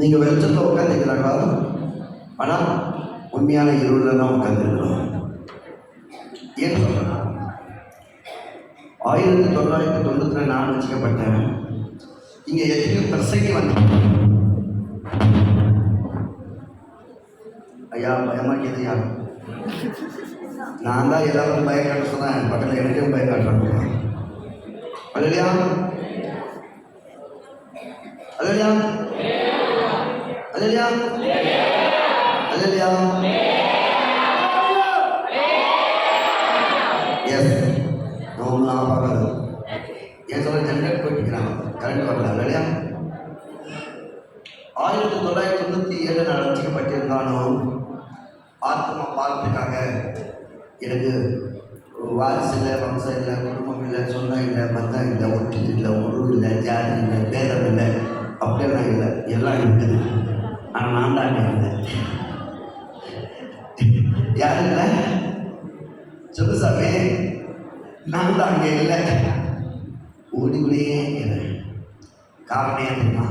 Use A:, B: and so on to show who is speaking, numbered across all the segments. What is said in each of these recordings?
A: நீங்கள் வெளிச்சத்தில் உட்காந்துக்கிறாங்களா? ஆனால் உண்மையான இருளில் தான் உட்காந்துருக்கிறோம். ஏன் சொல்கிறேன்? 1992 நான் வச்சுக்கப்பட்டேன். இங்கே எத்தனையோ பிரசங்கி வந்தேன். ஐயா பயமாக்கியதையா, நான் தான் எல்லாரும் பயம் காட்ட சொன்னேன். பக்கத்தில் எனக்கும் பயம் காட்டுறாங்க. அல்லையா அல்லையா அல்லையா அல்லையா? எஸ், நான் பார்க்காது. ஏன் சொல்ல ஜென்ரேட் போயிட்டுக்கிறாங்க, கரண்ட் வரல. இல்லையா? 1997 நான் ரசிக்கப்பட்டிருந்தாலும் ஆத்மா பாலத்துக்காக எனக்கு வாரிசு இல்லை, வம்சம் இல்லை, குடும்பம் இல்லை, சொந்தம் இல்லை, பந்தம் இல்லை, ஒட்டு இல்லை, உறவு இல்லை, ஜாதி இல்லை, பேதம் இல்லை, அப்படியெல்லாம் இல்லை. எல்லாம் இருக்குது. ஆனால் நான் தான் இல்லை. யாரும் இல்லை சொல்லு சாமி, நான் தான் அங்கே இல்லை. ஓடிவிடே காரணம் தெரியுமா?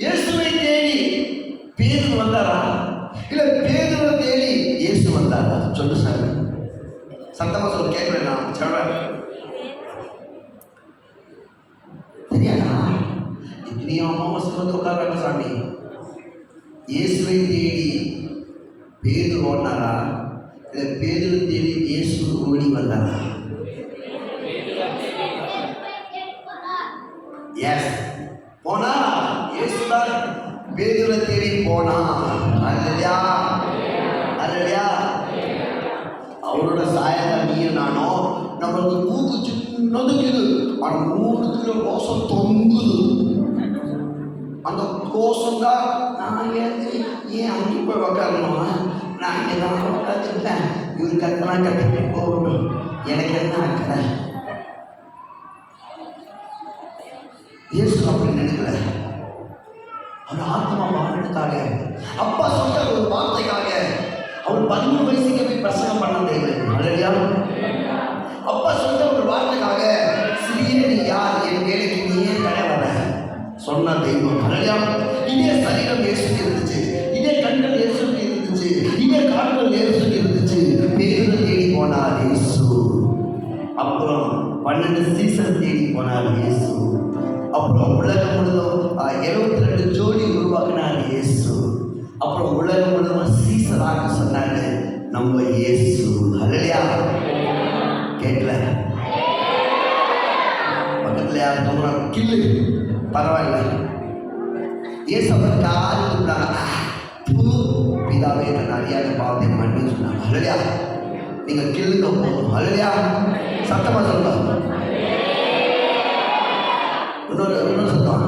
A: இயேசுவை தேடி பேதுரு வந்தாரா, இல்லை பேதுருவை தேடி இயேசு வந்தாரா? சொல்லு சாமி, சத்தமா சொல்ல, கேட்கிறேன். நான் சொல்றேன், தெரியாதா? இத்தனையோ அவசரம் உட்கார்றாங்க சாமி. இயேசுவை தேடி பேதுரு ஓடினாரா, இல்லை பேதுரு தேடி இயேசு ஓடி வந்தாரா? எஸ், போனா இயேசுதான் பேதுரை தேடி போனா. அல்லையா அல்லையா? அவரோட சாயத்தை நீயும் நானும். நம்மளுக்கு மூக்கு சின்னதுக்குது, ஆனால் 3 கிலோ கோஷம் தொங்குது. அந்த கோஷம் தான் நான் ஏன் அங்கே போய் உக்காரணுமா? நான் இங்கே தான் உட்காந்துட்டேன். இவரு கத்தெல்லாம் கட்டிட்டு போகணும், எனக்கு என்ன அக்கறை? இயேசு அப்படி நினைக்கல. அவர் ஆத்மா வாழ்றதுக்காக, அப்பா சொன்ன ஒரு வார்த்தைக்காக அவர் 13 வயசுக்கு போய் பிரசங்கம் பண்ண தேவை. அல்லையா? அப்பா சொன்ன ஒரு வார்த்தைக்காக, சிறிய நீ யார், என் வேலைக்கு நீ ஏன் கடை வர சொன்ன தெய்வம். அல்லையா? இதே சரீரம் இயேசுக்கு இருந்துச்சு, இதே கண்கள் இயேசுக்கு இருந்துச்சு, இதே கால்கள் இயேசுக்கு இருந்துச்சு. பேதுரை தேடி போனார் இயேசு. அப்புறம் 12 சீசன் தேடி போனார் இயேசு. அப்புறம் உலகம் முழுவதும் 72 ஜோடி உருவாக்கினார் இயேசு. அப்புறம் உலகம் முழுவதும் சீசராக சொன்னாரு நம்ம இயேசு. அல்லையா? கேட்கல? பக்கத்துல யாரும் தூங்குறாங்க, கில்லு பரவாயில்ல. இயேசு அவர் காத்துறாங்க, பிதாவே நான் அறியாத பாவத்தை மன்னின்னு சொன்னாங்க. அல்லையா? நீங்க கில்லுங்க போதும். அல்லையா? சத்தமா சொல்லுங்க. இன்னொரு சத்தம்,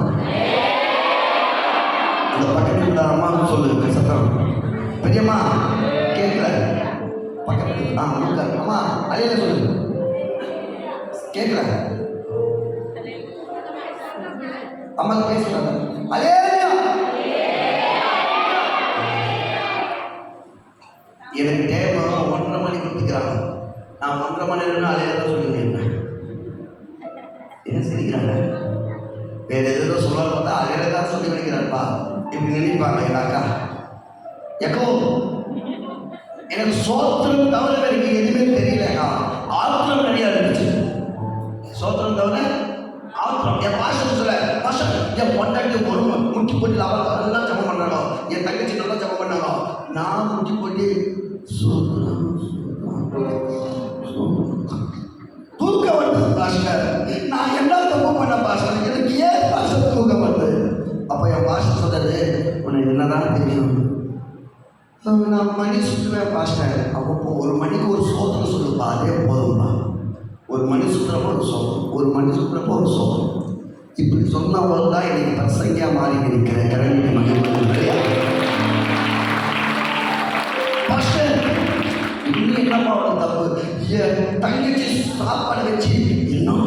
A: அந்த பக்கத்துல அம்மாவுக்கு சொல்லு சத்தம். பெரியம்மா கேட்கல? பக்கத்துல அம்மா அலையில சொல்லு, கேட்கல? அம்மா பேசுறாங்க. எனக்கு டைம் 1:30 மணிக்கு கொடுத்துக்கிறாங்க. நான் 1:30 மணி நேரம் அலையில தான் சொல்லியிருக்கேன். என்ன சிரிக்கிறாங்க? வேற எதோ சொல்ல பார்த்தா அலையில தான் சொல்லி வைக்கிறாருப்பா இப்படி நினைப்பாங்க எங்கள் அக்கா. எக்கோ எனக்கு சோத்திரம் தவிர எனக்கு எதுவுமே தெரியலக்கா. ஆத்திரம் நிறையா இருந்துச்சு. சோத்திரம் தவிர ஆத்திரம். என் பாஷன் சொல்ல, பாஷன் என் பொண்டாட்டி ஒரு முட்டி போட்டு அவள் நல்லா ஜபம் பண்ணாலும், என் தங்கச்சி நல்லா ஜபம் பண்ணாலும், நான் முட்டி போட்டு தூக்கம் வருது பாஸ்டர். நான் என்ன தப்பு பண்ண பாஸ்டர், எனக்கு ஏன் பாஸ்டர் தூக்கம் வருது? அப்போ என் பாஸ்டர் சொல்றது, உனக்கு என்னதான் தெரியும்? நான் மணி சுற்றுவேன் பாஸ்டர். அப்போ 1 மணிக்கு ஒரு சோத்திரம் சொல்லுப்பா, அதே போதும்பா. 1 மணி சுற்றுறப்போ ஒரு சோகம், 1 மணி சுற்றுறப்போ ஒரு சோகம். இப்படி சொன்னவங்க தான் எனக்கு பிரசங்கியா மாறி இருக்கிறேன். கரண்டி மகிழ்ச்சி பாஸ்டர், இன்னும் என்னப்பா தப்பு? தங்கச்சி சாப்பாடு வச்சு இன்னும்